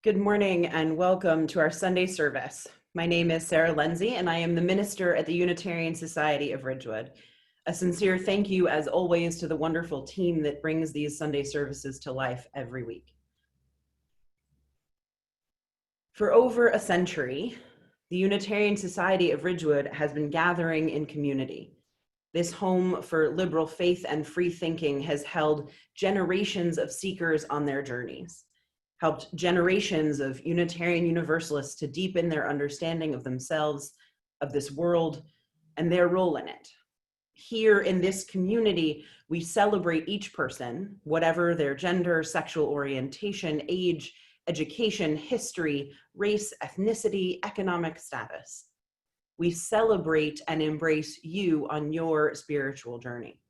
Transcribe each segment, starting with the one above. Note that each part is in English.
Good morning and welcome to our Sunday service. My name is Sarah Lindsay and I am the minister at the Unitarian Society of Ridgewood. A sincere thank you, as always, to the wonderful team that brings these Sunday services to life every week. For over a century, the Unitarian Society of Ridgewood has been gathering in community. This home for liberal faith and free thinking has held generations of seekers on their journeys, helped generations of Unitarian Universalists to deepen their understanding of themselves, of this world, and their role in it. Here in this community, we celebrate each person, whatever their gender, sexual orientation, age, education, history, race, ethnicity, economic status. We celebrate and embrace you on your spiritual journey.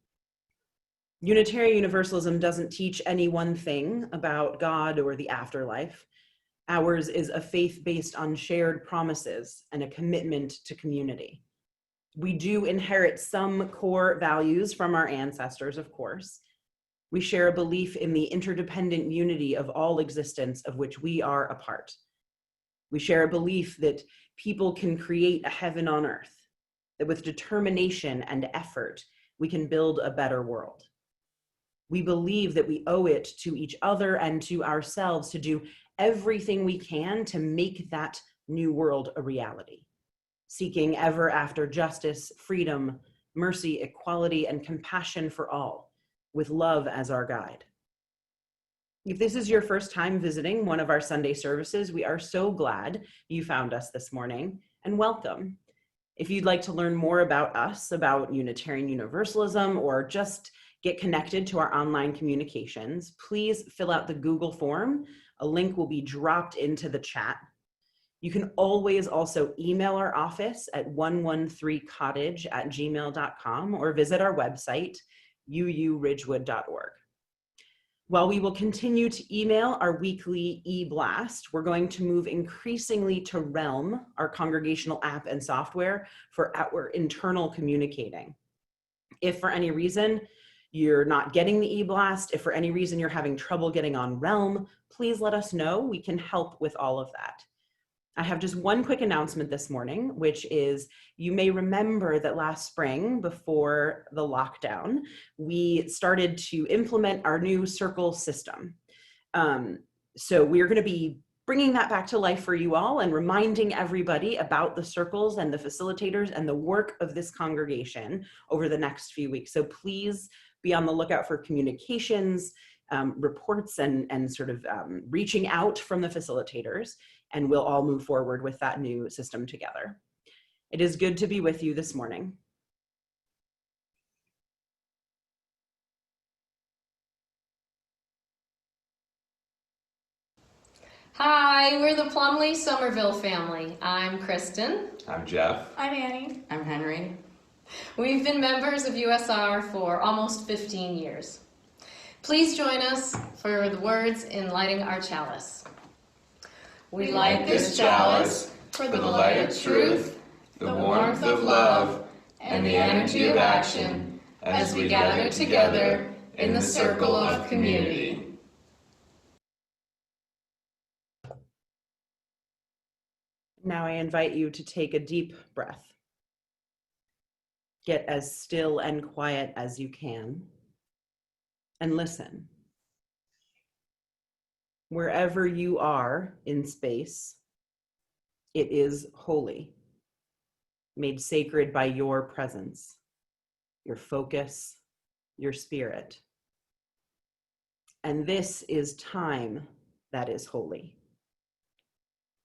Unitarian Universalism doesn't teach any one thing about God or the afterlife. Ours is a faith based on shared promises and a commitment to community. We do inherit some core values from our ancestors, of course. We share a belief in the interdependent unity of all existence of which we are a part. We share a belief that people can create a heaven on earth, that with determination and effort, we can build a better world. We believe that we owe it to each other and to ourselves to do everything we can to make that new world a reality, seeking ever after justice, freedom, mercy, equality, and compassion for all, with love as our guide. If this is your first time visiting one of our Sunday services, we are so glad you found us this morning, and welcome. If you'd like to learn more about us, about Unitarian Universalism, or just get connected to our online communications, please fill out the Google form. A link will be dropped into the chat. You can always also email our office at 113cottage@gmail.com or visit our website, uuridgewood.org. While we will continue to email our weekly e-blast, we're going to move increasingly to Realm, our congregational app and software for our internal communicating. If for any reason you're not getting the e-blast, if for any reason you're having trouble getting on Realm, please let us know. We can help with all of that. I have just one quick announcement this morning, which is you may remember that last spring, before the lockdown, we started to implement our new circle system. So we're going to be bringing that back to life for you all and reminding everybody about the circles and the facilitators and the work of this congregation over the next few weeks. So please be on the lookout for communications, reports, and sort of reaching out from the facilitators, and we'll all move forward with that new system together. It is good to be with you this morning. Hi, we're the Plumley Somerville family. I'm Kristen. I'm Jeff. I'm Annie. I'm Henry. We've been members of USR for almost 15 years. Please join us for the words in lighting our chalice. We light this chalice for the light of truth, the warmth of love, and the energy of action as we gather together in the circle of community. Now I invite you to take a deep breath. Get as still and quiet as you can, and listen. Wherever you are in space, it is holy, made sacred by your presence, your focus, your spirit. And this is time that is holy,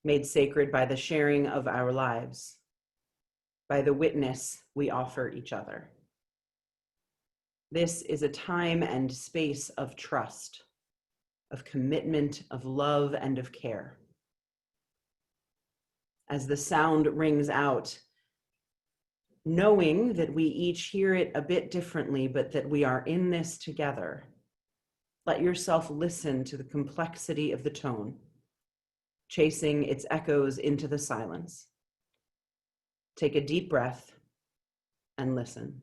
made sacred by the sharing of our lives, by the witness we offer each other. This is a time and space of trust, of commitment, of love, and of care. As the sound rings out, knowing that we each hear it a bit differently, but that we are in this together, let yourself listen to the complexity of the tone, chasing its echoes into the silence. Take a deep breath and listen.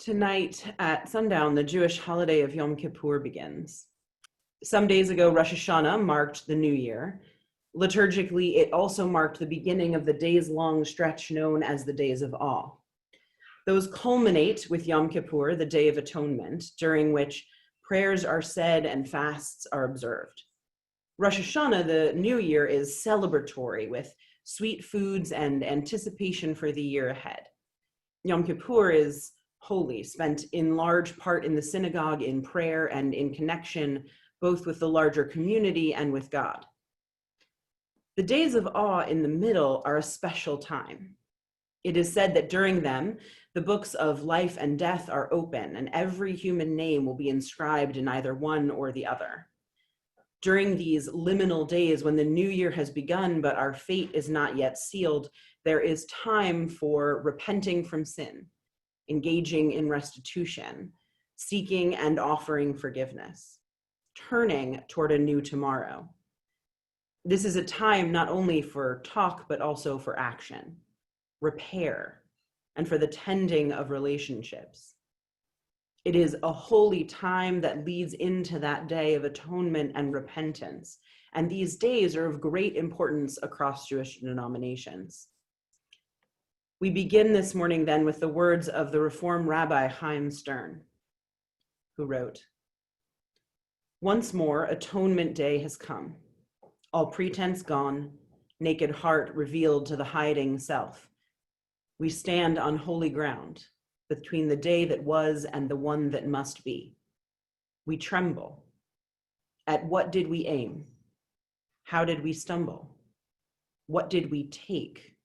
Tonight at sundown, the Jewish holiday of Yom Kippur begins. Some days ago, Rosh Hashanah marked the new year. Liturgically, it also marked the beginning of the days-long stretch known as the Days of Awe. Those culminate with Yom Kippur, the Day of Atonement, during which prayers are said and fasts are observed. Rosh Hashanah, the new year, is celebratory with sweet foods and anticipation for the year ahead. Yom Kippur is holy, spent in large part in the synagogue in prayer and in connection both with the larger community and with God. The days of awe in the middle are a special time. It is said that during them, the books of life and death are open, and every human name will be inscribed in either one or the other. During these liminal days when the new year has begun, but our fate is not yet sealed, there is time for repenting from sin, engaging in restitution, seeking and offering forgiveness, turning toward a new tomorrow. This is a time not only for talk, but also for action, repair, and for the tending of relationships. It is a holy time that leads into that day of atonement and repentance, and these days are of great importance across Jewish denominations. We begin this morning then with the words of the Reform Rabbi Chaim Stern, who wrote, "Once more, Atonement Day has come, all pretense gone, naked heart revealed to the hiding self. We stand on holy ground, between the day that was and the one that must be. We tremble. At what did we aim? How did we stumble? What did we take?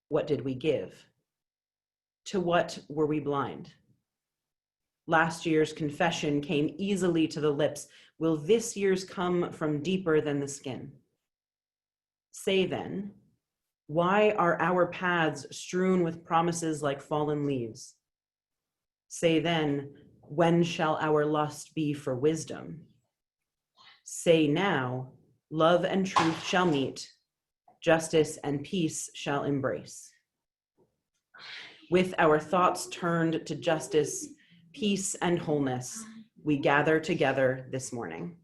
What did we give? To what were we blind? Last year's confession came easily to the lips. Will this year's come from deeper than the skin? Say then, why are our paths strewn with promises like fallen leaves? Say then, when shall our lust be for wisdom? Say now, love and truth shall meet, justice and peace shall embrace. With our thoughts turned to justice, peace, and wholeness, we gather together this morning."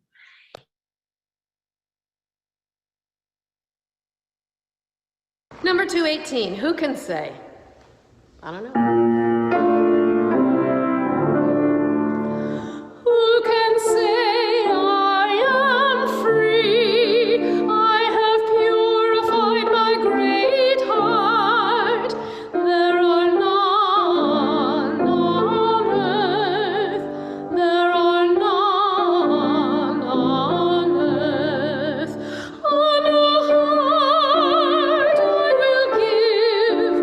Number 218, who can say? I don't know. Who can say I am free? I have purified my great heart. There are none on earth. There are none on earth. A new heart I will give,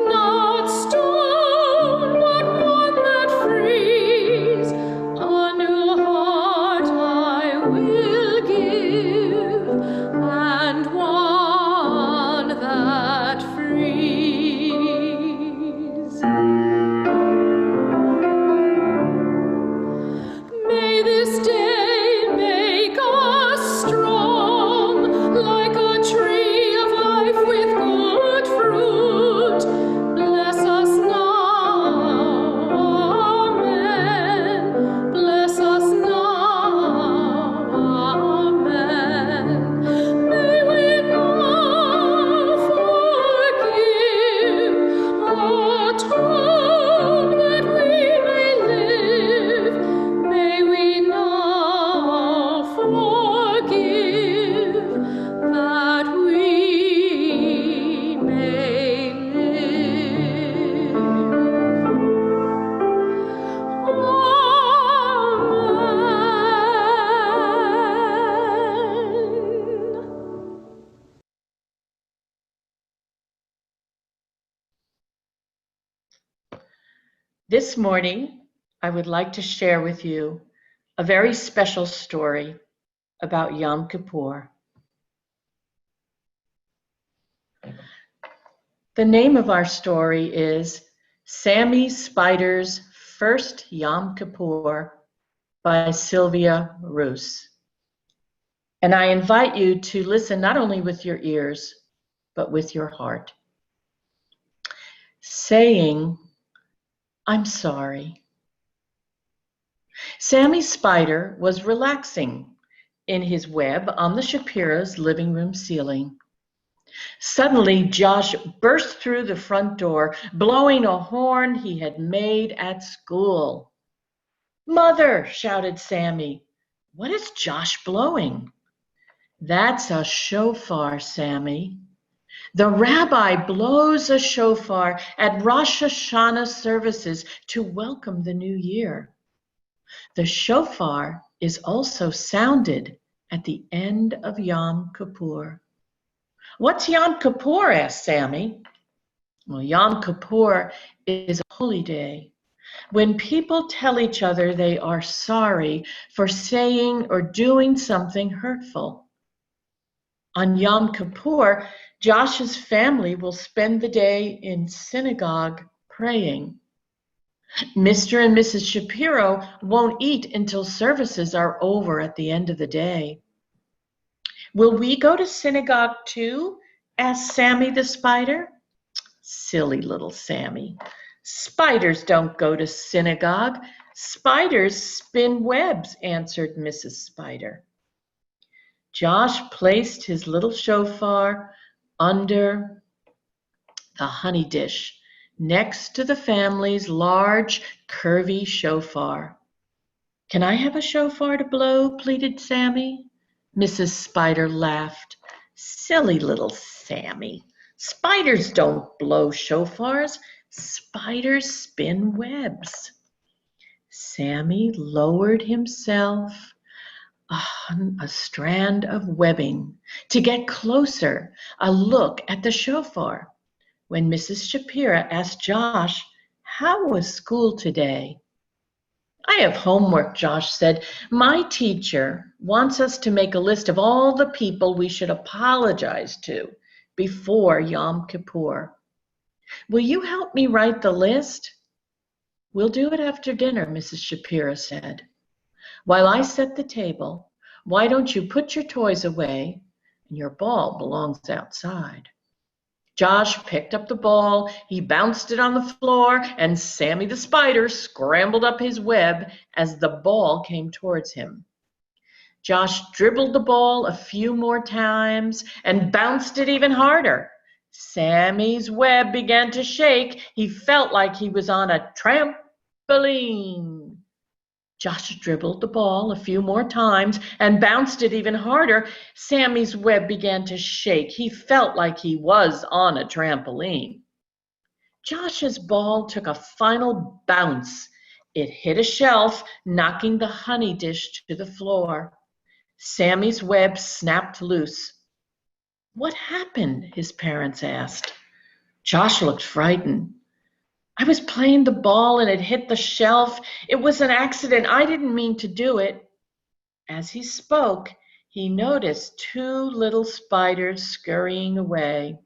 not stone, but one that frees. A new heart I will give, and one that frees. May this day make us strong, like a tree of life with good fruit. Bless us now, amen. Bless us now, amen. May we now forgive, atone that we may live. May we now forgive that we may live. Amen. This morning, I would like to share with you a very special story about Yom Kippur. The name of our story is Sammy Spider's First Yom Kippur by Sylvia Roos. And I invite you to listen not only with your ears, but with your heart. Saying, "I'm sorry. Sammy Spider was relaxing in his web on the Shapiro's living room ceiling. Suddenly, Josh burst through the front door, blowing a horn he had made at school. "Mother!" shouted Sammy. "What is Josh blowing?" "That's a shofar, Sammy. The rabbi blows a shofar at Rosh Hashanah services to welcome the new year. The shofar is also sounded at the end of Yom Kippur." "What's Yom Kippur?" asked Sammy. Well, Yom Kippur is a holy day when people tell each other they are sorry for saying or doing something hurtful. On Yom Kippur, Josh's family will spend the day in synagogue praying. Mr. and Mrs. Shapiro won't eat until services are over at the end of the day. "Will we go to synagogue too?" asked Sammy the spider. "Silly little Sammy. Spiders don't go to synagogue. Spiders spin webs," answered Mrs. Spider. Josh placed his little shofar under the honey dish next to the family's large, curvy shofar. "Can I have a shofar to blow?" pleaded Sammy. Mrs. Spider laughed. "Silly little Sammy. Spiders don't blow shofars. Spiders spin webs." Sammy lowered himself on a strand of webbing to get closer, a look at the shofar. When Mrs. Shapiro asked Josh, "How was school today?" "I have homework," Josh said. "My teacher wants us to make a list of all the people we should apologize to before Yom Kippur. Will you help me write the list?" "We'll do it after dinner," Mrs. Shapiro said. "While I set the table, why don't you put your toys away, and your ball belongs outside." Josh picked up the ball, he bounced it on the floor, and Sammy the spider scrambled up his web as the ball came towards him. Josh dribbled the ball a few more times and bounced it even harder. Sammy's web began to shake. He felt like he was on a trampoline. Josh dribbled the ball a few more times and bounced it even harder. Sammy's web began to shake. He felt like he was on a trampoline. Josh's ball took a final bounce. It hit a shelf, knocking the honey dish to the floor. Sammy's web snapped loose. "What happened?" his parents asked. Josh looked frightened. "I was playing the ball and it hit the shelf. It was an accident. I didn't mean to do it." As he spoke, he noticed two little spiders scurrying away.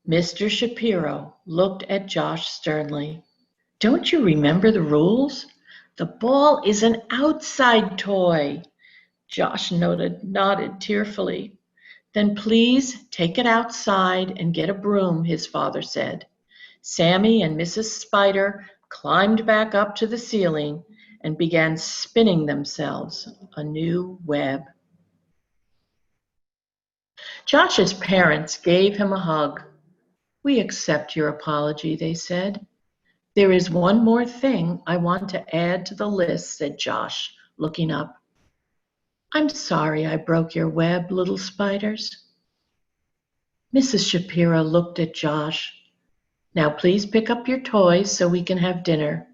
Mr. Shapiro looked at Josh sternly. "Don't you remember the rules? The ball is an outside toy." Josh nodded tearfully. "Then please take it outside and get a broom," his father said. Sammy and Mrs. Spider climbed back up to the ceiling and began spinning themselves a new web. Josh's parents gave him a hug. "We accept your apology," they said. "There is one more thing I want to add to the list," said Josh, looking up. "I'm sorry I broke your web, little spiders." Mrs. Shapiro looked at Josh. "Now please pick up your toys so we can have dinner.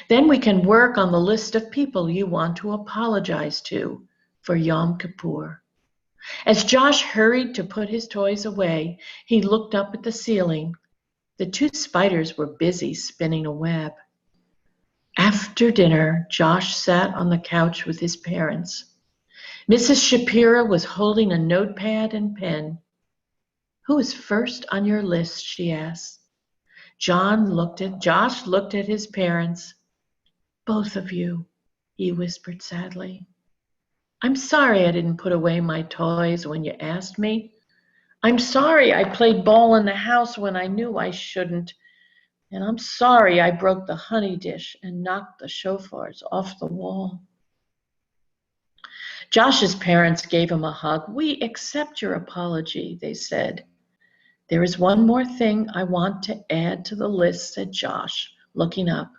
Then we can work on the list of people you want to apologize to for Yom Kippur." As Josh hurried to put his toys away, he looked up at the ceiling. The two spiders were busy spinning a web. After dinner, Josh sat on the couch with his parents. Mrs. Shapiro was holding a notepad and pen. "Who is first on your list?" she asked. Josh looked at his parents. "Both of you," he whispered sadly. I'm sorry I didn't put away my toys when you asked me. I'm sorry I played ball in the house when I knew I shouldn't. And I'm sorry I broke the honey dish and knocked the shofars off the wall. Josh's parents gave him a hug. We accept your apology, they said. There is one more thing I want to add to the list, said Josh, looking up.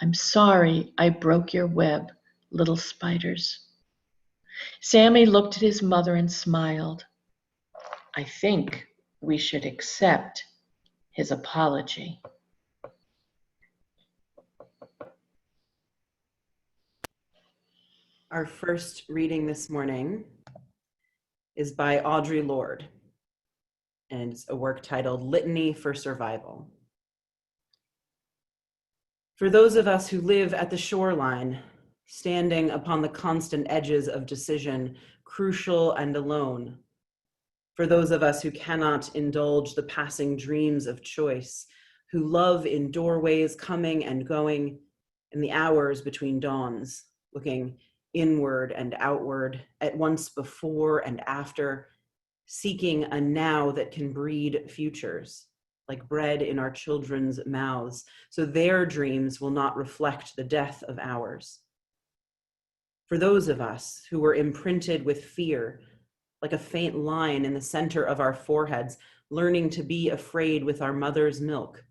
I'm sorry I broke your web, little spiders. Sammy looked at his mother and smiled. I think we should accept his apology. Our first reading this morning is by Audre Lorde, and it's a work titled Litany for Survival. For those of us who live at the shoreline, standing upon the constant edges of decision, crucial and alone. For those of us who cannot indulge the passing dreams of choice, who love in doorways coming and going, in the hours between dawns, looking inward and outward, at once before and after, seeking a now that can breed futures, like bread in our children's mouths, so their dreams will not reflect the death of ours. For those of us who were imprinted with fear, like a faint line in the center of our foreheads, learning to be afraid with our mother's milk.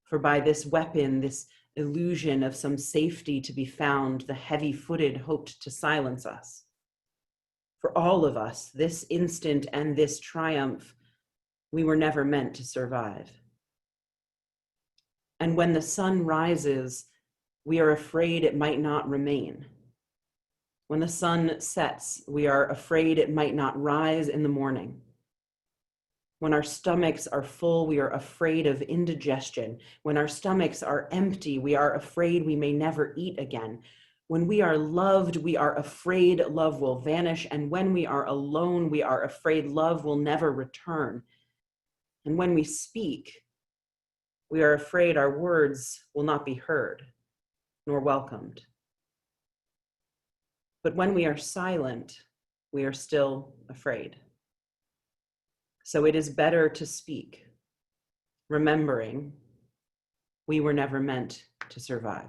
For by this weapon, this illusion of some safety to be found, the heavy-footed hoped to silence us. For all of us, this instant and this triumph, we were never meant to survive. And when the sun rises, we are afraid it might not remain. When the sun sets, we are afraid it might not rise in the morning. When our stomachs are full, we are afraid of indigestion. When our stomachs are empty, we are afraid we may never eat again. When we are loved, we are afraid love will vanish. And when we are alone, we are afraid love will never return. And when we speak, we are afraid our words will not be heard nor welcomed. But when we are silent, we are still afraid. So it is better to speak, remembering we were never meant to survive.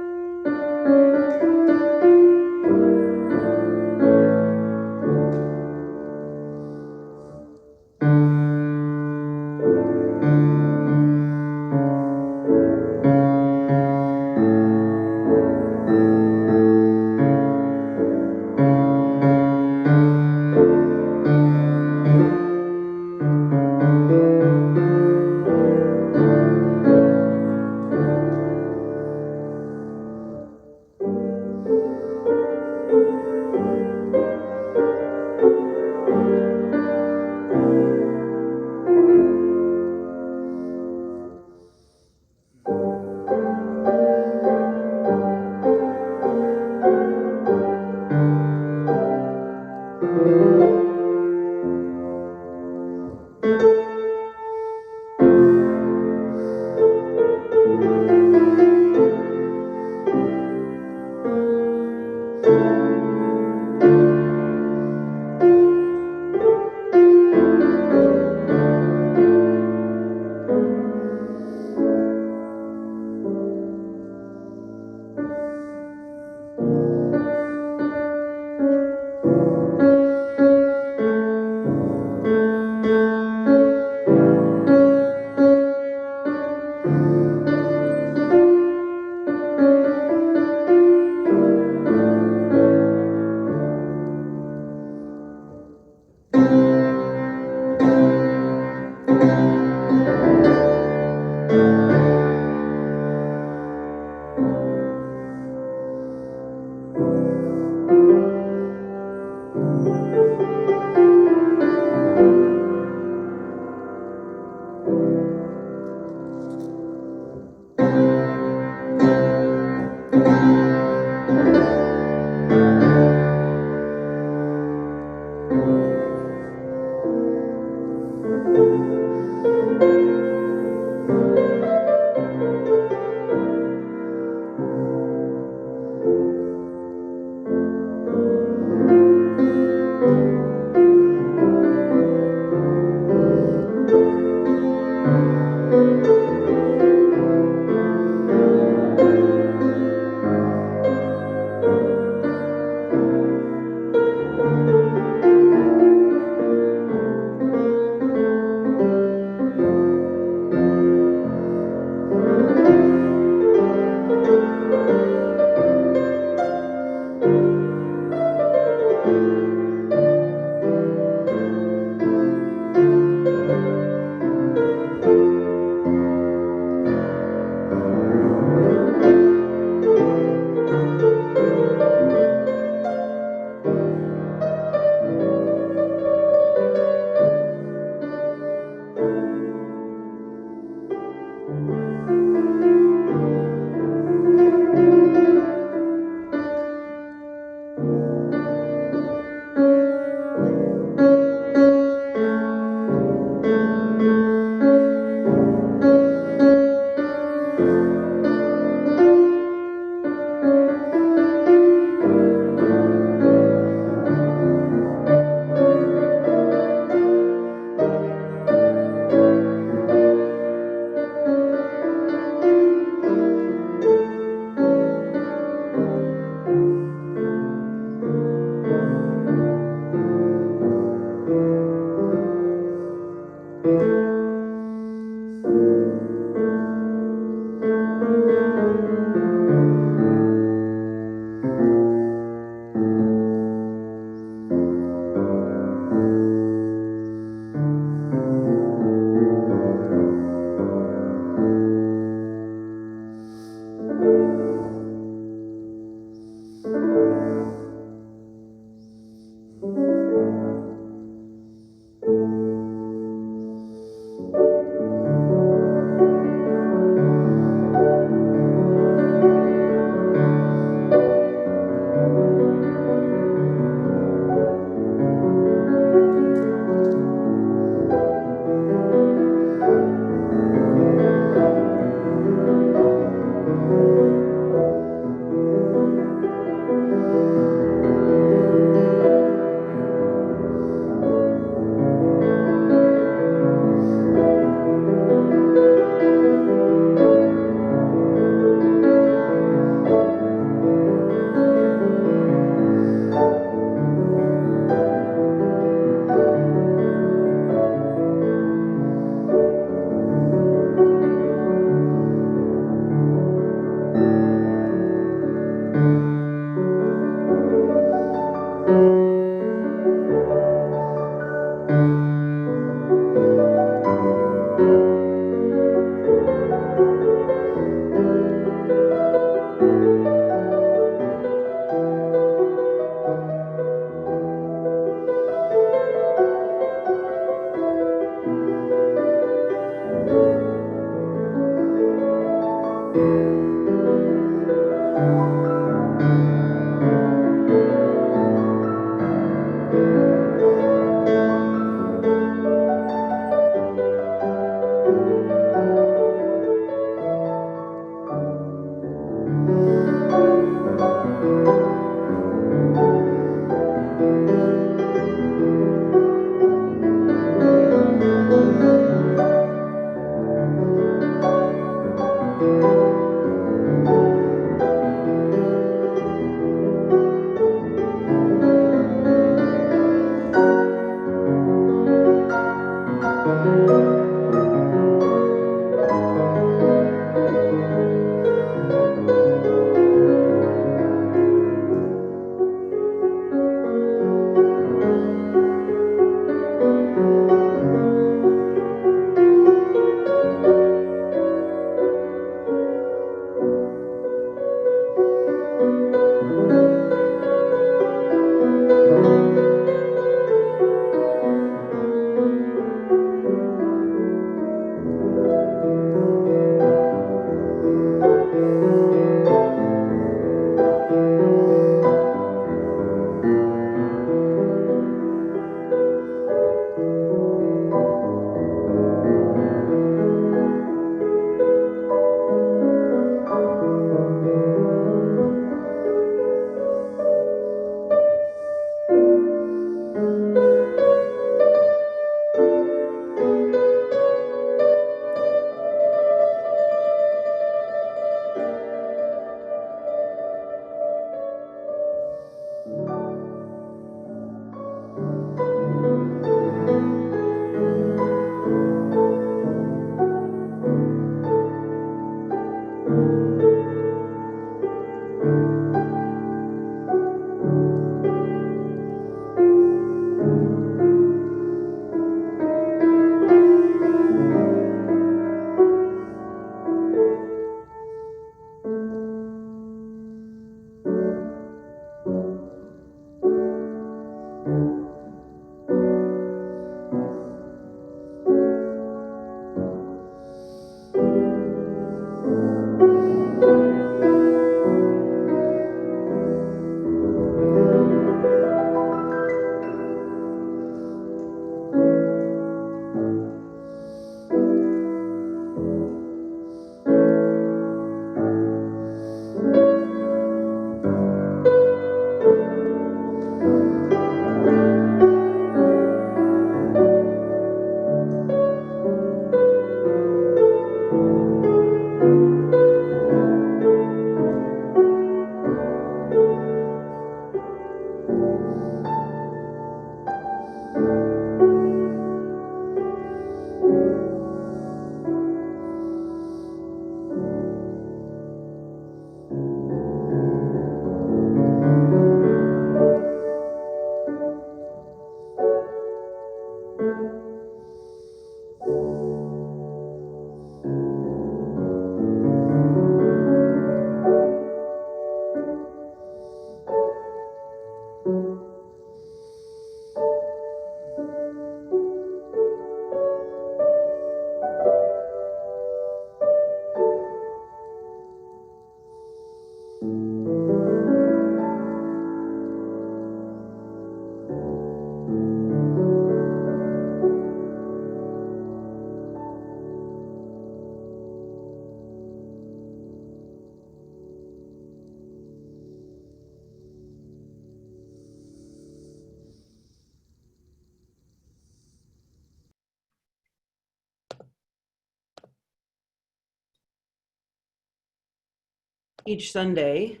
Each Sunday,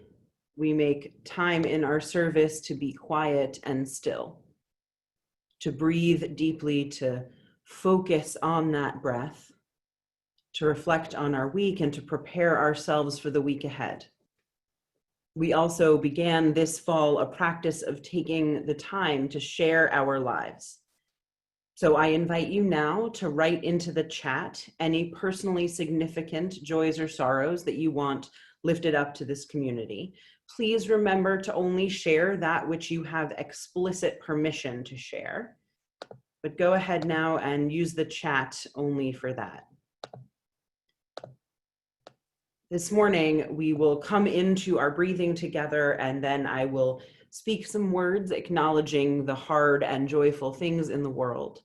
we make time in our service to be quiet and still, to breathe deeply, to focus on that breath, to reflect on our week, and to prepare ourselves for the week ahead. We also began this fall a practice of taking the time to share our lives. So I invite you now to write into the chat any personally significant joys or sorrows that you want lifted up to this community. Please remember to only share that which you have explicit permission to share. But go ahead now and use the chat only for that. This morning, we will come into our breathing together, and then I will speak some words acknowledging the hard and joyful things in the world,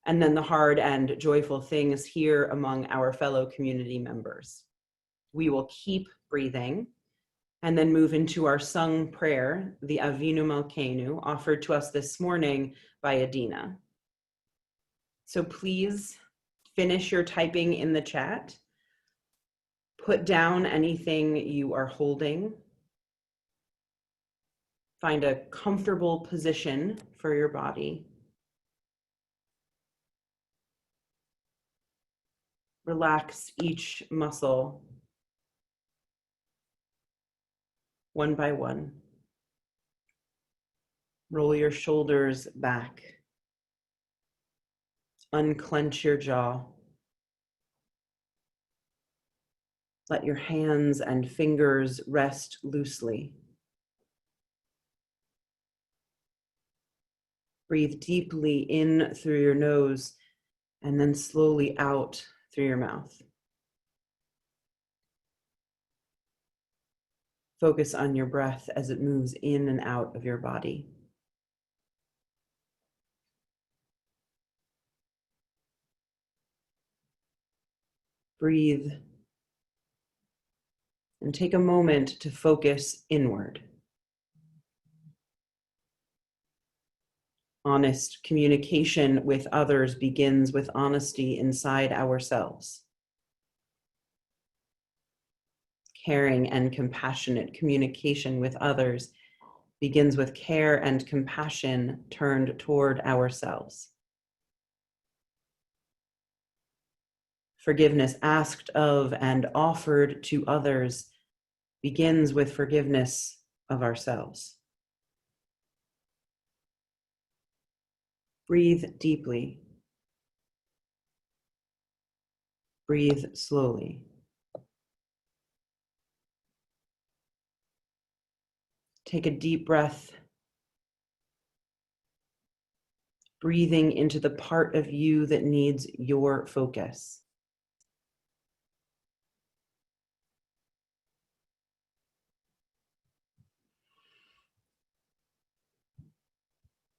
and then the hard and joyful things here among our fellow community members. We will keep breathing and then move into our sung prayer, the Avinu Malkeinu, offered to us this morning by Adina. So please finish your typing in the chat. Put down anything you are holding. Find a comfortable position for your body. Relax each muscle one by one. Roll your shoulders back. Unclench your jaw. Let your hands and fingers rest loosely. Breathe deeply in through your nose and then slowly out through your mouth. Focus on your breath as it moves in and out of your body. Breathe and take a moment to focus inward. Honest communication with others begins with honesty inside ourselves. Caring and compassionate communication with others begins with care and compassion turned toward ourselves. Forgiveness asked of and offered to others begins with forgiveness of ourselves. Breathe deeply. Breathe slowly. Take a deep breath, breathing into the part of you that needs your focus.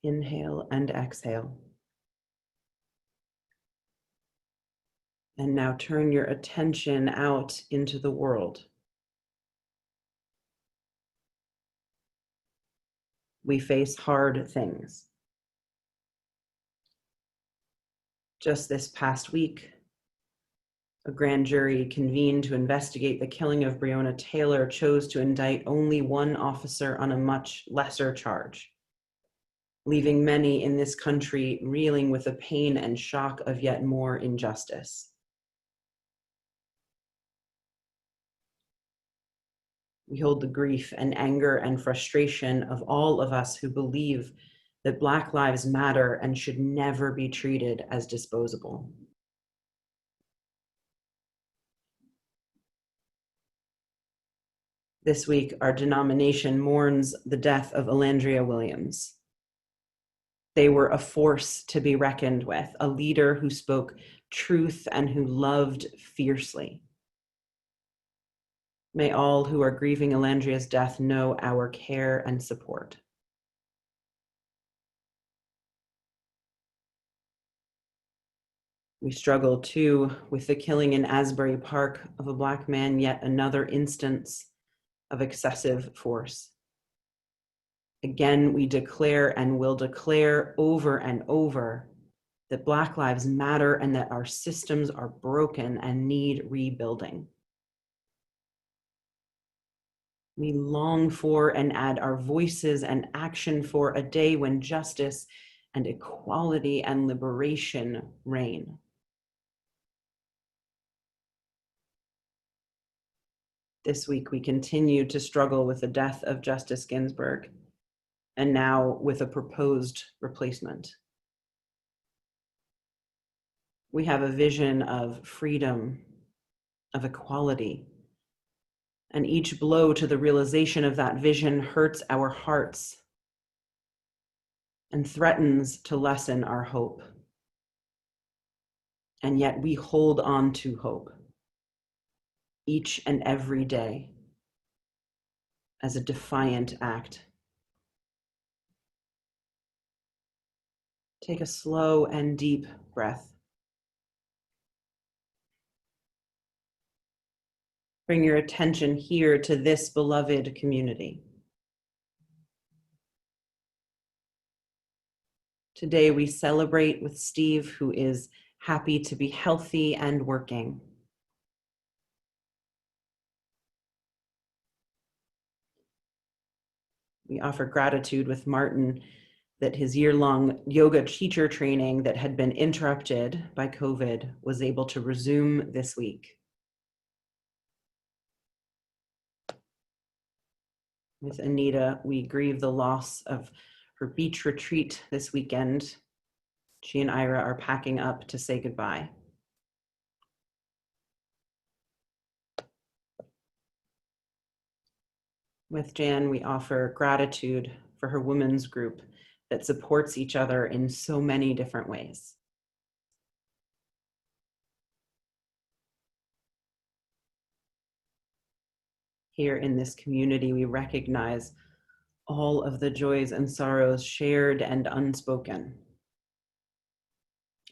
Inhale and exhale. And now turn your attention out into the world. We face hard things. Just this past week, a grand jury convened to investigate the killing of Breonna Taylor chose to indict only one officer on a much lesser charge, leaving many in this country reeling with the pain and shock of yet more injustice. We hold the grief and anger and frustration of all of us who believe that Black lives matter and should never be treated as disposable. This week, our denomination mourns the death of Alandria Williams. They were a force to be reckoned with, a leader who spoke truth and who loved fiercely. May all who are grieving Elandria's death know our care and support. We struggle too with the killing in Asbury Park of a Black man, yet another instance of excessive force. Again, we declare and will declare over and over that Black lives matter and that our systems are broken and need rebuilding. We long for and add our voices and action for a day when justice and equality and liberation reign. This week, we continue to struggle with the death of Justice Ginsburg, and now with a proposed replacement. We have a vision of freedom, of equality, and each blow to the realization of that vision hurts our hearts and threatens to lessen our hope. And yet we hold on to hope each and every day as a defiant act. Take a slow and deep breath. Bring your attention here to this beloved community. Today we celebrate with Steve, who is happy to be healthy and working. We offer gratitude with Martin that his year-long yoga teacher training that had been interrupted by COVID was able to resume this week. With Anita, we grieve the loss of her beach retreat this weekend. She and Ira are packing up to say goodbye. With Jan, we offer gratitude for her women's group that supports each other in so many different ways. Here in this community, we recognize all of the joys and sorrows shared and unspoken.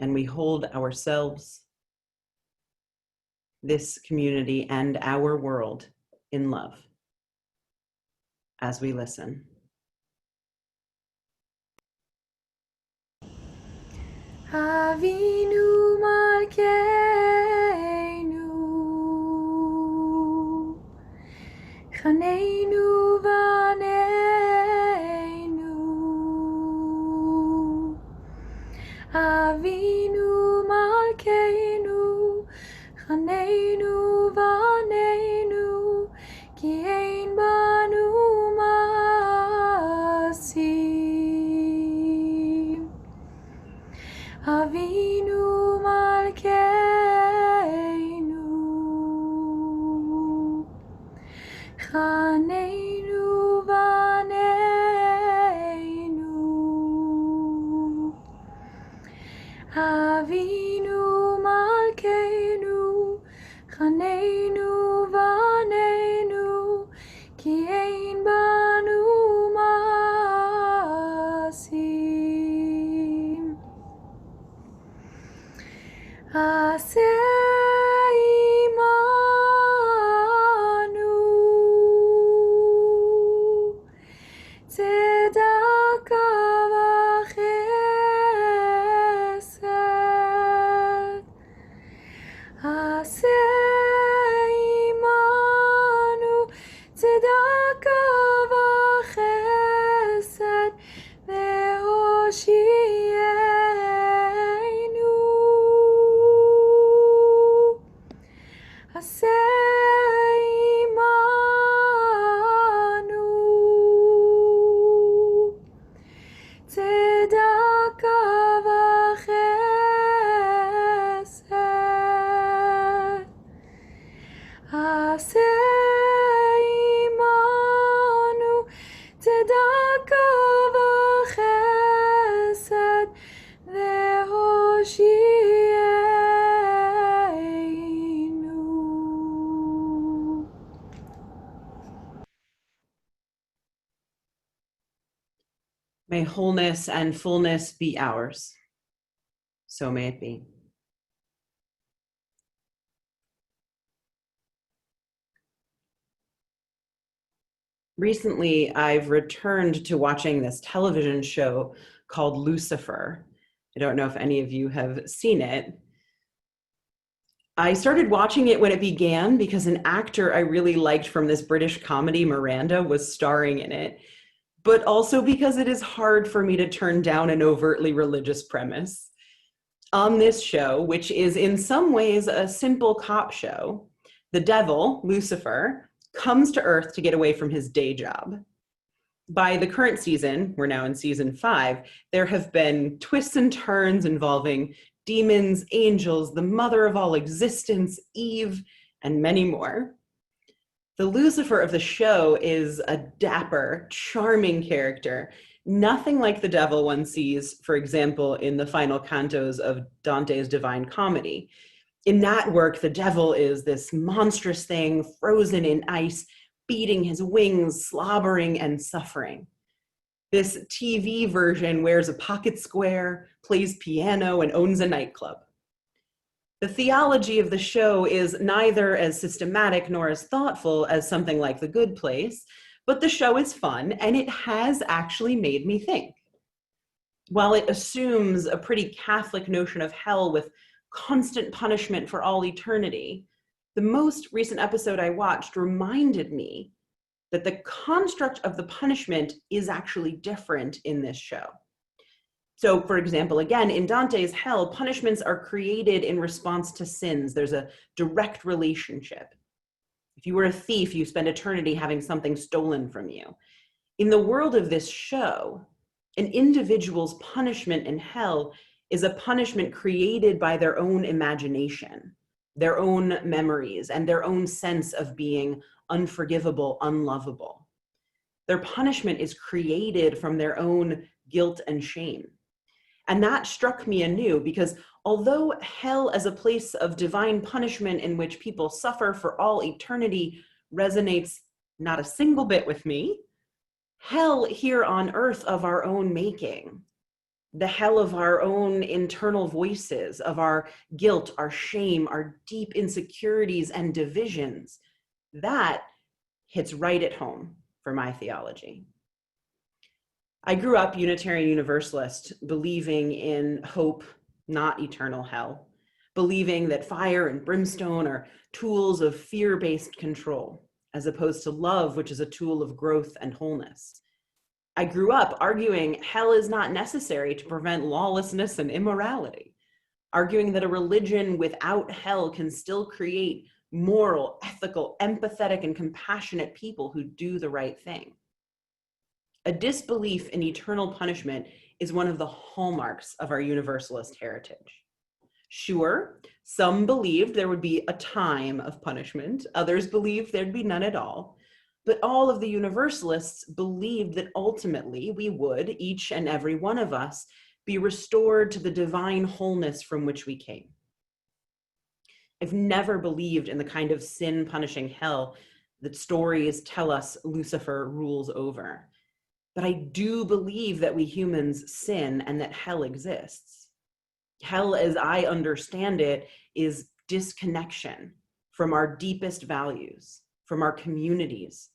And we hold ourselves, this community, and our world in love as we listen. Avinu Malkeinu, Chaneinu Vaneinu, Avinu Malkeinu, Chaneinu Vaneinu, Ki ein banu masim. Avinu Malkeinu, Chaneinu Vaneinu, Avinu Malkeinu, Chaneinu Vaneinu, Ki ein banu masim. Aseh imanu, May wholeness and fullness be ours. So may it be. Recently, I've returned to watching this television show called Lucifer. I don't know if any of you have seen it. I started watching it when it began because an actor I really liked from this British comedy, Miranda, was starring in it, but also because it is hard for me to turn down an overtly religious premise. On this show, which is in some ways a simple cop show, the devil, Lucifer, comes to Earth to get away from his day job. By the current season, we're now in season 5, there have been twists and turns involving demons, angels, the mother of all existence, Eve, and many more. The Lucifer of the show is a dapper, charming character, nothing like the devil one sees, for example, in the final cantos of Dante's Divine Comedy. In that work, the devil is this monstrous thing frozen in ice, beating his wings, slobbering and suffering. This TV version wears a pocket square, plays piano, and owns a nightclub. The theology of the show is neither as systematic nor as thoughtful as something like The Good Place, but the show is fun, and it has actually made me think. While it assumes a pretty Catholic notion of hell with constant punishment for all eternity, the most recent episode I watched reminded me that the construct of the punishment is actually different in this show. So, for example, again, in Dante's hell, punishments are created in response to sins. There's a direct relationship. If you were a thief, you spend eternity having something stolen from you. In the world of this show, an individual's punishment in hell is a punishment created by their own imagination, their own memories, and their own sense of being unforgivable, unlovable. Their punishment is created from their own guilt and shame. And that struck me anew because although hell as a place of divine punishment in which people suffer for all eternity resonates not a single bit with me, hell here on earth of our own making, the hell of our own internal voices, of our guilt, our shame, our deep insecurities and divisions, that hits right at home for my theology. I grew up Unitarian Universalist, believing in hope, not eternal hell, believing that fire and brimstone are tools of fear-based control, as opposed to love, which is a tool of growth and wholeness. I grew up arguing hell is not necessary to prevent lawlessness and immorality, arguing that a religion without hell can still create moral, ethical, empathetic, and compassionate people who do the right thing. A disbelief in eternal punishment is one of the hallmarks of our Universalist heritage. Sure, some believed there would be a time of punishment, others believed there'd be none at all, but all of the Universalists believed that ultimately we would, each and every one of us, be restored to the divine wholeness from which we came. I've never believed in the kind of sin-punishing hell that stories tell us Lucifer rules over. But I do believe that we humans sin and that hell exists. Hell, as I understand it, is disconnection from our deepest values, from our communities,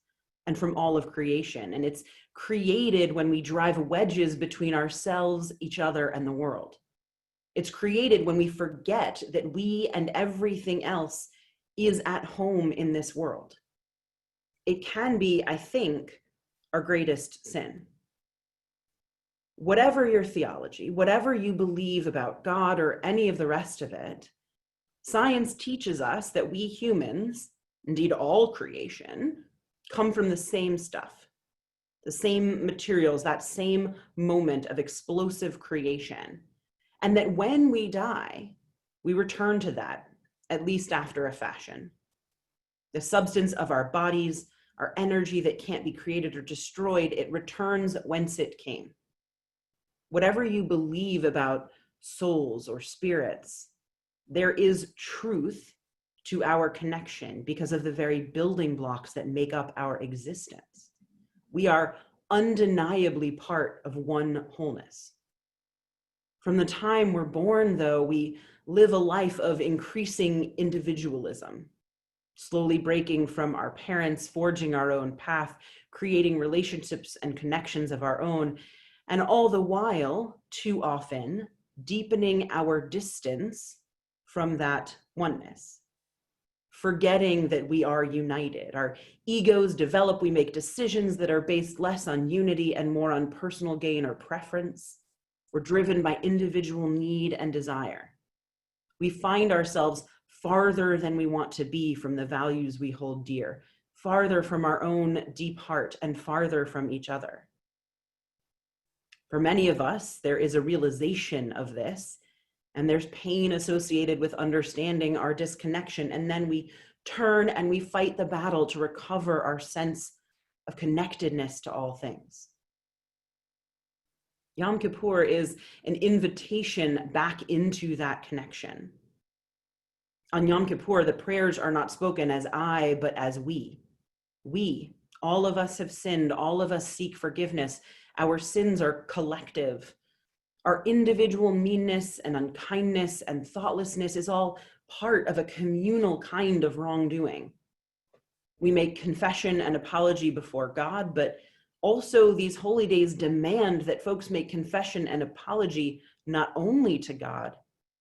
and from all of creation. And it's created when we drive wedges between ourselves, each other, and the world. It's created when we forget that we and everything else is at home in this world. It can be, I think, our greatest sin. Whatever your theology, whatever you believe about God or any of the rest of it, science teaches us that we humans, indeed all creation, come from the same stuff, the same materials, that same moment of explosive creation. And that when we die, we return to that, at least after a fashion. The substance of our bodies, our energy that can't be created or destroyed, it returns whence it came. Whatever you believe about souls or spirits, there is truth to our connection because of the very building blocks that make up our existence. We are undeniably part of one wholeness. From the time we're born, though, we live a life of increasing individualism, slowly breaking from our parents, forging our own path, creating relationships and connections of our own, and all the while, too often, deepening our distance from that oneness, forgetting that we are united. Our egos develop, we make decisions that are based less on unity and more on personal gain or preference. We're driven by individual need and desire. We find ourselves farther than we want to be from the values we hold dear, farther from our own deep heart, and farther from each other. For many of us, there is a realization of this, and there's pain associated with understanding our disconnection, and then we turn and we fight the battle to recover our sense of connectedness to all things. Yom Kippur is an invitation back into that connection. On Yom Kippur, the prayers are not spoken as I, but as we. We, all of us have sinned, all of us seek forgiveness. Our sins are collective. Our individual meanness and unkindness and thoughtlessness is all part of a communal kind of wrongdoing. We make confession and apology before God, but also these holy days demand that folks make confession and apology not only to God,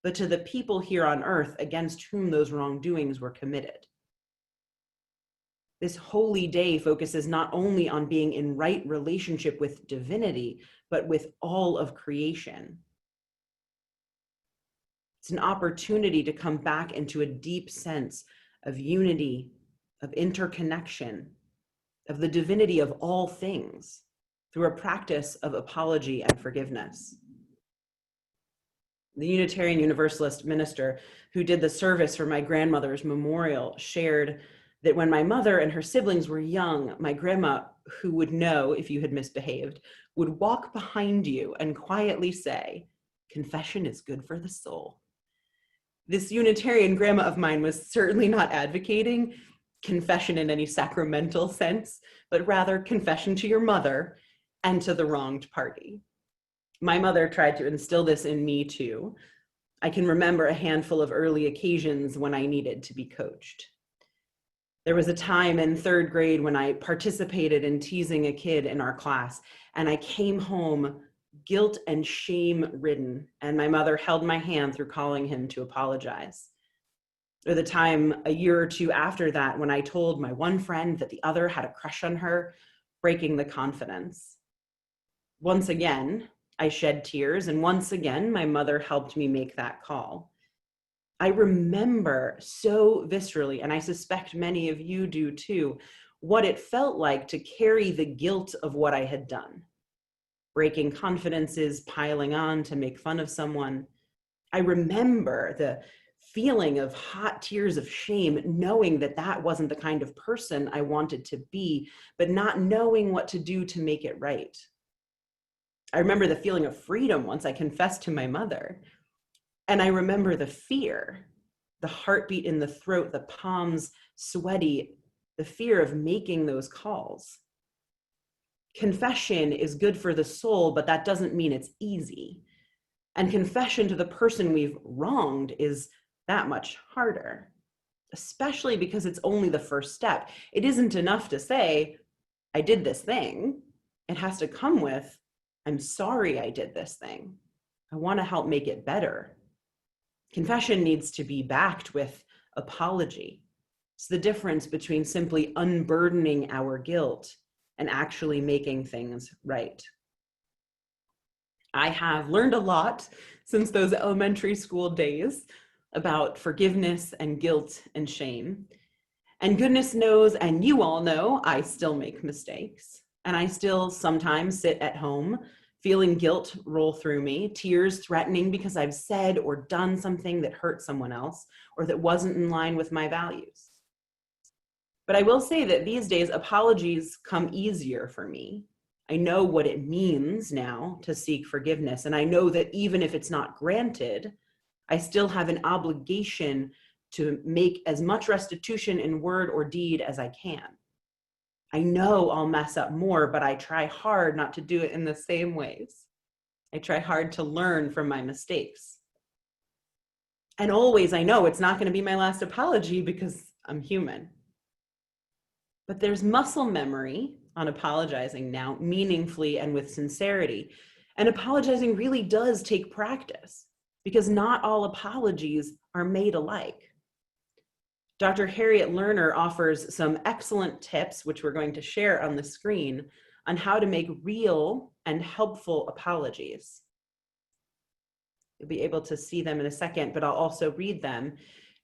but to the people here on earth against whom those wrongdoings were committed. This holy day focuses not only on being in right relationship with divinity, but with all of creation. It's an opportunity to come back into a deep sense of unity, of interconnection, of the divinity of all things through a practice of apology and forgiveness. The Unitarian Universalist minister who did the service for my grandmother's memorial shared that when my mother and her siblings were young, my grandma, who would know if you had misbehaved, would walk behind you and quietly say, "Confession is good for the soul." This Unitarian grandma of mine was certainly not advocating confession in any sacramental sense, but rather confession to your mother and to the wronged party. My mother tried to instill this in me too. I can remember a handful of early occasions when I needed to be coached. There was a time in 3rd grade when I participated in teasing a kid in our class, and I came home guilt and shame ridden, and my mother held my hand through calling him to apologize. Or the time a year or two after that when I told my one friend that the other had a crush on her, breaking the confidence. Once again, I shed tears, and once again, my mother helped me make that call. I remember so viscerally, and I suspect many of you do too, what it felt like to carry the guilt of what I had done. Breaking confidences, piling on to make fun of someone. I remember the feeling of hot tears of shame, knowing that that wasn't the kind of person I wanted to be, but not knowing what to do to make it right. I remember the feeling of freedom once I confessed to my mother. And I remember the fear, the heartbeat in the throat, the palms sweaty, the fear of making those calls. Confession is good for the soul, but that doesn't mean it's easy. And confession to the person we've wronged is that much harder, especially because it's only the first step. It isn't enough to say, I did this thing. It has to come with, I'm sorry I did this thing. I want to help make it better. Confession needs to be backed with apology. It's the difference between simply unburdening our guilt and actually making things right. I have learned a lot since those elementary school days about forgiveness and guilt and shame. And goodness knows, and you all know, I still make mistakes. And I still sometimes sit at home feeling guilt roll through me, tears threatening because I've said or done something that hurt someone else or that wasn't in line with my values. But I will say that these days, apologies come easier for me. I know what it means now to seek forgiveness. And I know that even if it's not granted, I still have an obligation to make as much restitution in word or deed as I can. I know I'll mess up more, but I try hard not to do it in the same ways. I try hard to learn from my mistakes. And always I know it's not going to be my last apology because I'm human. But there's muscle memory on apologizing now, meaningfully and with sincerity. And apologizing really does take practice because not all apologies are made alike. Dr. Harriet Lerner offers some excellent tips, which we're going to share on the screen, on how to make real and helpful apologies. You'll be able to see them in a second, but I'll also read them.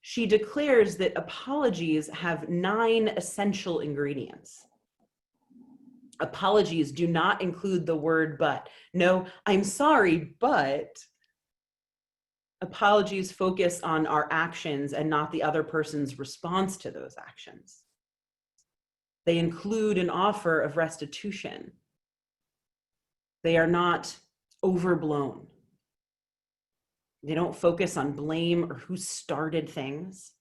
She declares that apologies have 9 essential ingredients. Apologies do not include the word but. No, I'm sorry, but. Apologies focus on our actions and not the other person's response to those actions. They include an offer of restitution. They are not overblown. They don't focus on blame or who started things.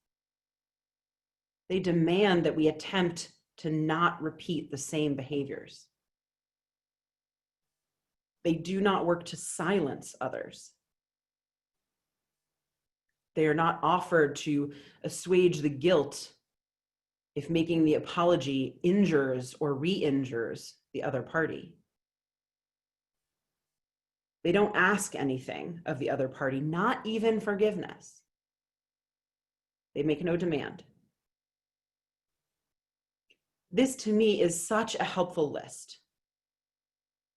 They demand that we attempt to not repeat the same behaviors. They do not work to silence others. They are not offered to assuage the guilt if making the apology injures or re-injures the other party. They don't ask anything of the other party, not even forgiveness. They make no demand. This to me is such a helpful list.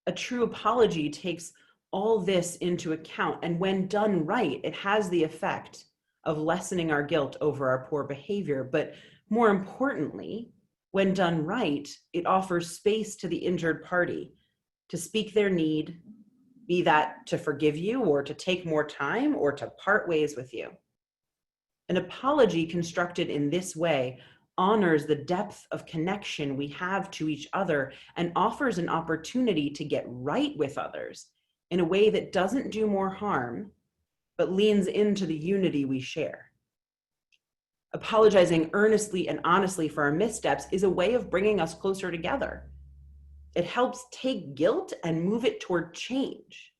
A true apology takes all this into account, and when done right, it has the effect of lessening our guilt over our poor behavior. But more importantly, when done right, it offers space to the injured party to speak their need, be that to forgive you or to take more time or to part ways with you. An apology constructed in this way honors the depth of connection we have to each other and offers an opportunity to get right with others in a way that doesn't do more harm, but leans into the unity we share. Apologizing earnestly and honestly for our missteps is a way of bringing us closer together. It helps take guilt and move it toward change,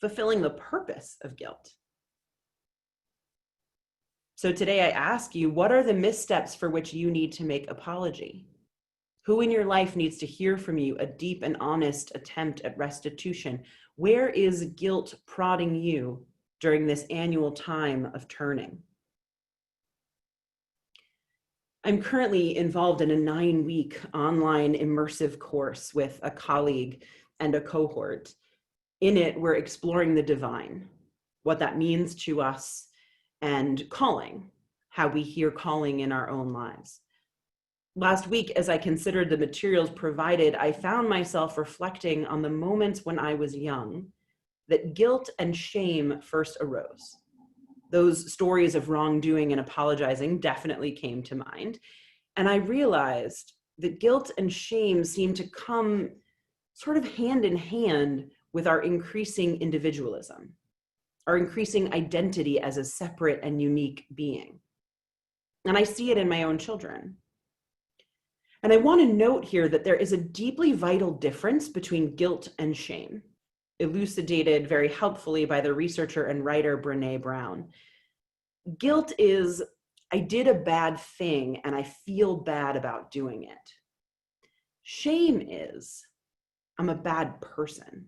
fulfilling the purpose of guilt. So today I ask you, what are the missteps for which you need to make apology? Who in your life needs to hear from you a deep and honest attempt at restitution? Where is guilt prodding you during this annual time of turning? I'm currently involved in a 9-week online immersive course with a colleague and a cohort. In it, we're exploring the divine, what that means to us, and calling, how we hear calling in our own lives. Last week, as I considered the materials provided, I found myself reflecting on the moments when I was young that guilt and shame first arose. Those stories of wrongdoing and apologizing definitely came to mind. And I realized that guilt and shame seem to come sort of hand in hand with our increasing individualism, our increasing identity as a separate and unique being. And I see it in my own children. And I want to note here that there is a deeply vital difference between guilt and shame, elucidated very helpfully by the researcher and writer Brené Brown. Guilt is, I did a bad thing and I feel bad about doing it. Shame is, I'm a bad person.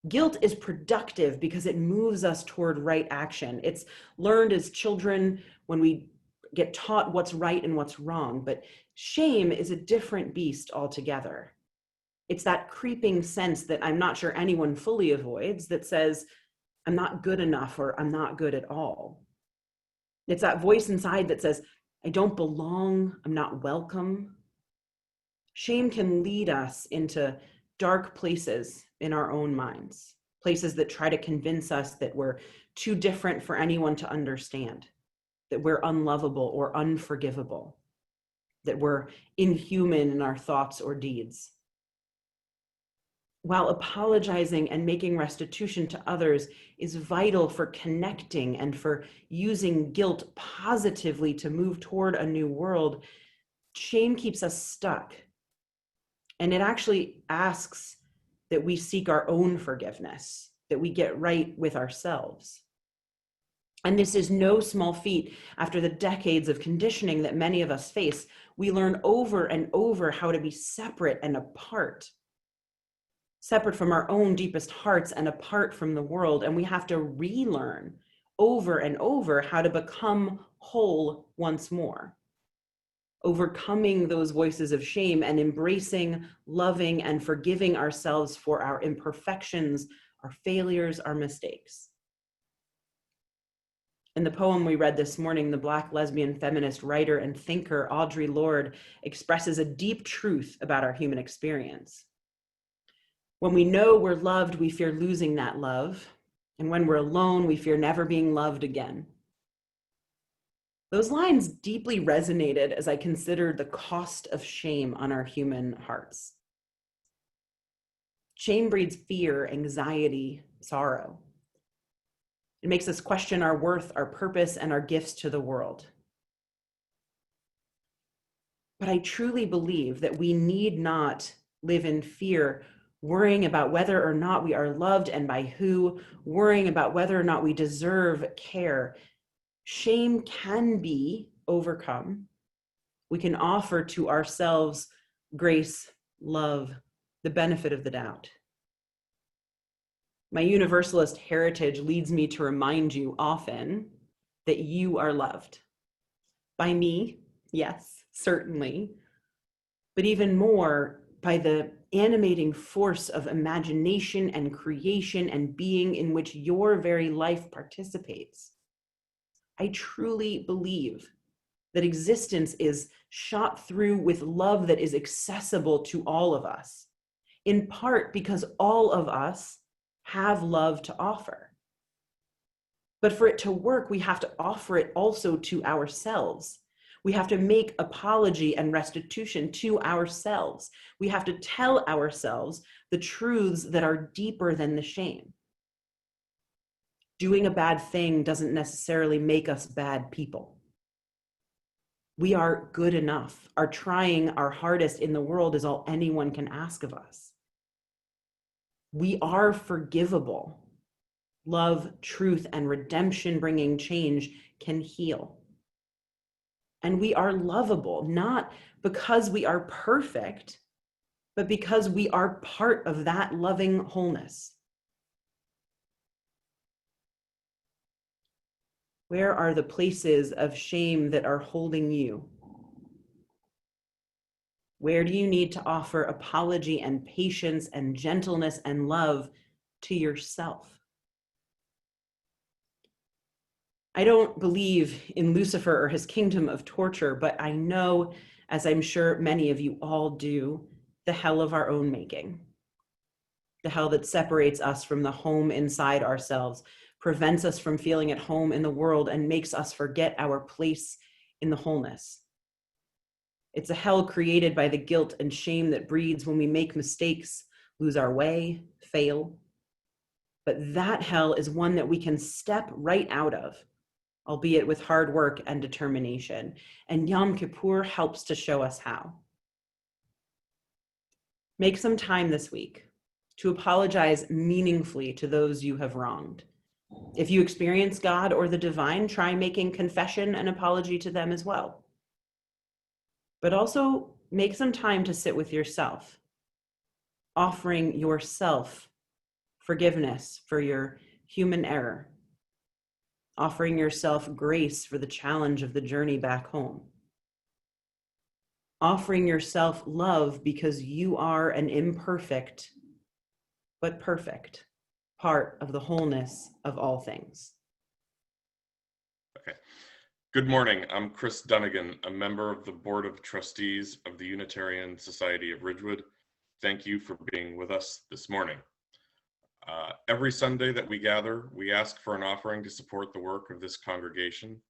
Guilt is productive because it moves us toward right action. It's learned as children when we get taught what's right and what's wrong, but shame is a different beast altogether. It's that creeping sense that I'm not sure anyone fully avoids that says, I'm not good enough or I'm not good at all. It's that voice inside that says, I don't belong, I'm not welcome. Shame can lead us into dark places in our own minds, places that try to convince us that we're too different for anyone to understand, that we're unlovable or unforgivable, that we're inhuman in our thoughts or deeds. While apologizing and making restitution to others is vital for connecting and for using guilt positively to move toward a new world, Shame keeps us stuck. And it actually asks that we seek our own forgiveness, that we get right with ourselves. And this is no small feat. After the decades of conditioning that many of us face, we learn over and over how to be separate and apart, separate from our own deepest hearts and apart from the world. And we have to relearn over and over how to become whole once more, overcoming those voices of shame and embracing, loving, and forgiving ourselves for our imperfections, our failures, our mistakes. In the poem we read this morning, the Black lesbian feminist writer and thinker Audre Lorde expresses a deep truth about our human experience. When we know we're loved, we fear losing that love. And when we're alone, we fear never being loved again. Those lines deeply resonated as I considered the cost of shame on our human hearts. Shame breeds fear, anxiety, sorrow. It makes us question our worth, our purpose, and our gifts to the world. But I truly believe that we need not live in fear, worrying about whether or not we are loved and by who, worrying about whether or not we deserve care. Shame can be overcome. We can offer to ourselves grace, love, the benefit of the doubt. My universalist heritage leads me to remind you often that you are loved. By me, yes, certainly, but even more by the animating force of imagination and creation and being in which your very life participates. I truly believe that existence is shot through with love that is accessible to all of us, in part because all of us have love to offer. But for it to work, we have to offer it also to ourselves. We have to make apology and restitution to ourselves. We have to tell ourselves the truths that are deeper than the shame. Doing a bad thing doesn't necessarily make us bad people. We are good enough. Our trying our hardest in the world is all anyone can ask of us. We are forgivable. Love, truth, and redemption bringing change can heal. And we are lovable, not because we are perfect, but because we are part of that loving wholeness. Where are the places of shame that are holding you? Where do you need to offer apology and patience and gentleness and love to yourself? I don't believe in Lucifer or his kingdom of torture, but I know, as I'm sure many of you all do, the hell of our own making. The hell that separates us from the home inside ourselves, prevents us from feeling at home in the world, and makes us forget our place in the wholeness. It's a hell created by the guilt and shame that breeds when we make mistakes, lose our way, fail. But that hell is one that we can step right out of, albeit with hard work and determination. And Yom Kippur helps to show us how. Make some time this week to apologize meaningfully to those you have wronged. If you experience God or the divine, try making confession and apology to them as well. But also make some time to sit with yourself, offering yourself forgiveness for your human error, offering yourself grace for the challenge of the journey back home, offering yourself love because you are an imperfect but perfect part of the wholeness of all things. Okay. Good morning. I'm Chris Dunnigan, a member of the Board of Trustees of the Unitarian Society of Ridgewood. Thank you for being with us this morning. Every Sunday that we gather, we ask for an offering to support the work of this congregation.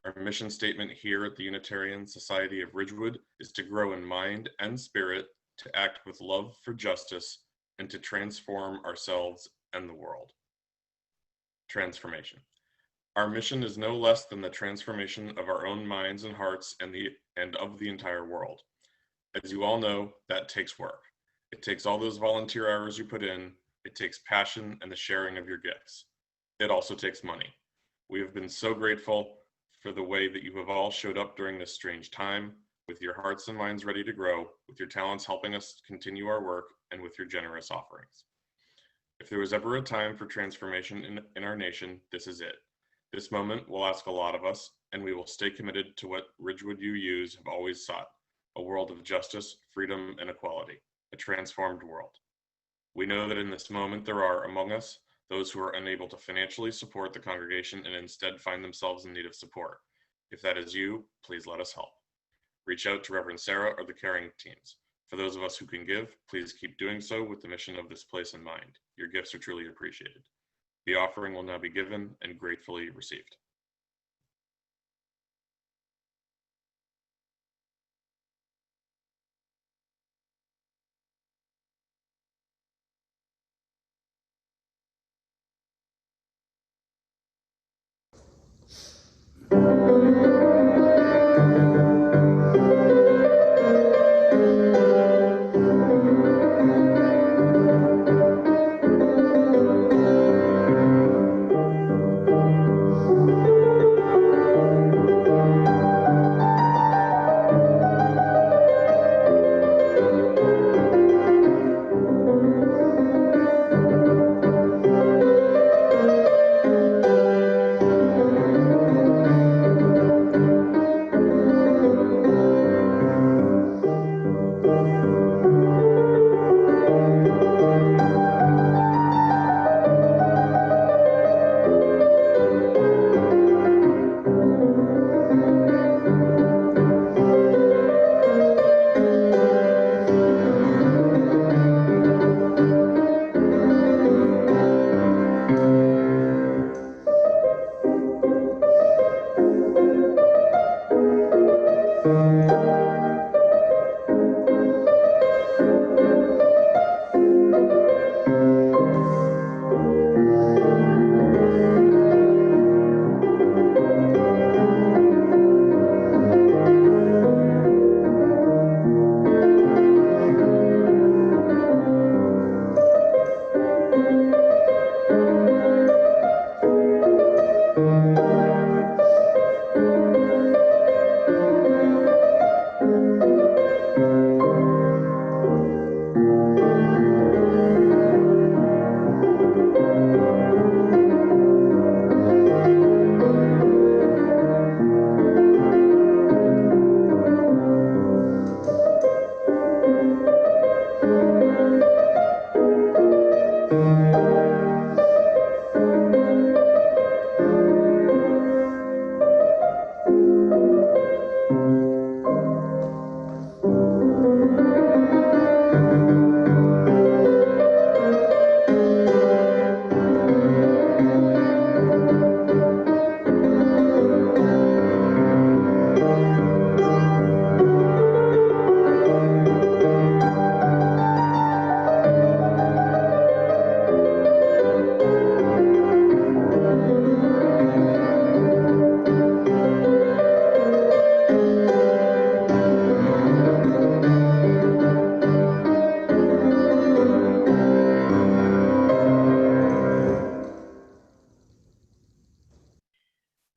Our mission statement here at the Unitarian Society of Ridgewood is to grow in mind and spirit, to act with love for justice, and to transform ourselves and the world. Transformation. Our mission is no less than the transformation of our own minds and hearts and of the entire world. As you all know, that takes work. It takes all those volunteer hours you put in. It takes passion and the sharing of your gifts. It also takes money. We have been so grateful for the way that you have all showed up during this strange time, with your hearts and minds ready to grow, with your talents helping us continue our work, and with your generous offerings. If there was ever a time for transformation in our nation, this is it. This moment will ask a lot of us, and we will stay committed to what Ridgewood UUs have always sought, a world of justice, freedom, and equality, a transformed world. We know that in this moment there are among us those who are unable to financially support the congregation and instead find themselves in need of support. If that is you, please let us help. Reach out to Reverend Sarah or the caring teams. For those of us who can give, please keep doing so with the mission of this place in mind. Your gifts are truly appreciated. The offering will now be given and gratefully received.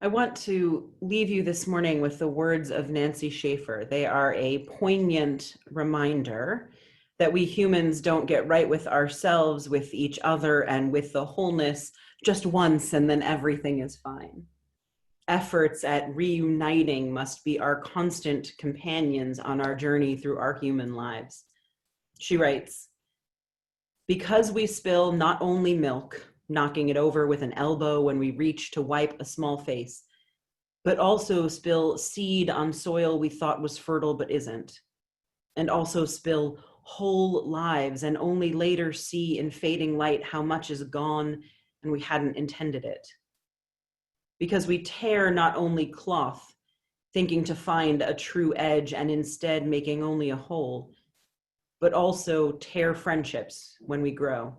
I want to leave you this morning with the words of Nancy Schaefer. They are a poignant reminder that we humans don't get right with ourselves, with each other, and with the wholeness just once, and then everything is fine. Efforts at reuniting must be our constant companions on our journey through our human lives. She writes, "Because we spill not only milk, knocking it over with an elbow when we reach to wipe a small face, but also spill seed on soil we thought was fertile but isn't, and also spill whole lives and only later see in fading light how much is gone and we hadn't intended it. Because we tear not only cloth, thinking to find a true edge and instead making only a hole, but also tear friendships when we grow,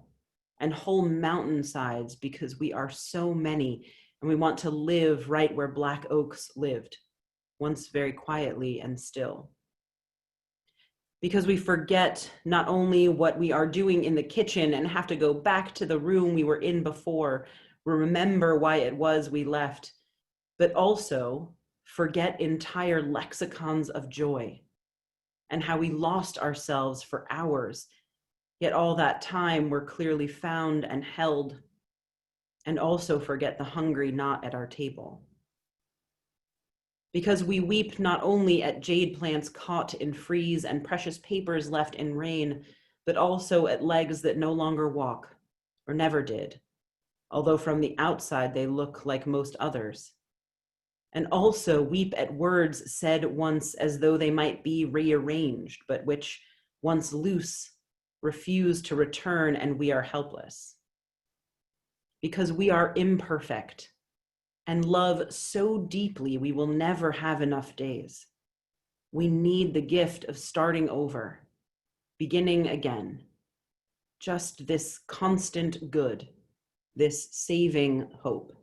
and whole mountainsides because we are so many And we want to live right where black oaks lived, once very quietly and still. Because we forget not only what we are doing in the kitchen and have to go back to the room we were in before, remember why it was we left, but also forget entire lexicons of joy and how we lost ourselves for hours, yet all that time were clearly found and held, and also forget the hungry not at our table. Because we weep not only at jade plants caught in freeze and precious papers left in rain, but also at legs that no longer walk, or never did, although from the outside they look like most others. And also weep at words said once as though they might be rearranged, but which, once loose, refuse to return, and we are helpless. Because we are imperfect and love so deeply we will never have enough days. We need the gift of starting over, beginning again. Just this constant good, this saving hope.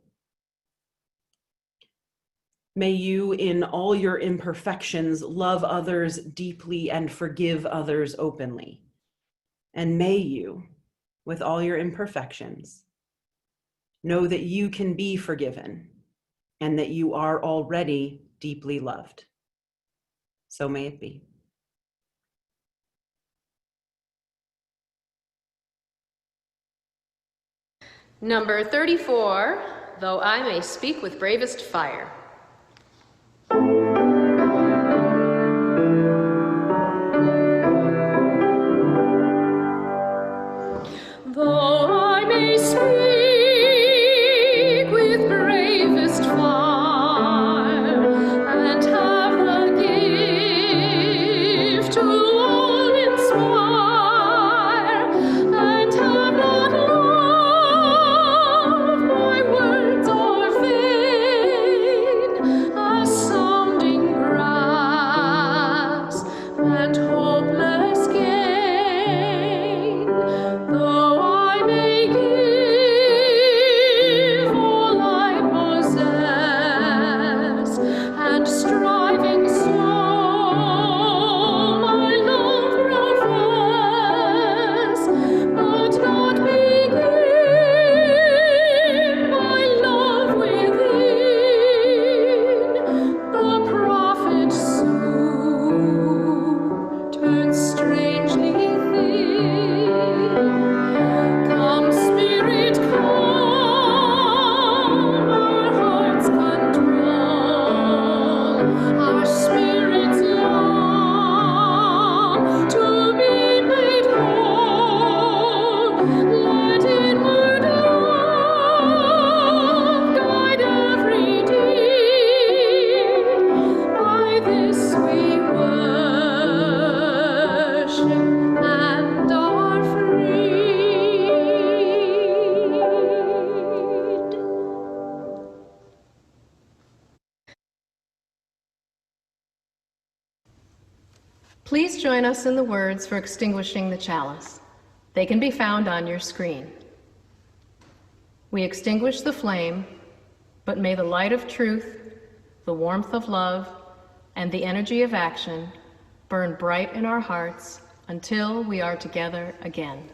May you, in all your imperfections, love others deeply and forgive others openly. And may you, with all your imperfections, know that you can be forgiven and that you are already deeply loved. So may it be. Number 34, Though I May Speak with Bravest Fire. Though I may speak with bravest fire and have the gift to all inspire, and have not love, my words are vain, as sounding brass and hopeless gain. Though I may give all I possess, and striving so my love profess, but not begin my love within, the prophet soon turns strangely thin. Come, Spirit, calm our hearts' control, our spirits long to be made whole. Let inward love guide every deed. By this we worship and are freed. Please join us in the words for extinguishing the chalice. They can be found on your screen. We extinguish the flame, but may the light of truth, the warmth of love, and the energy of action burn bright in our hearts until we are together again.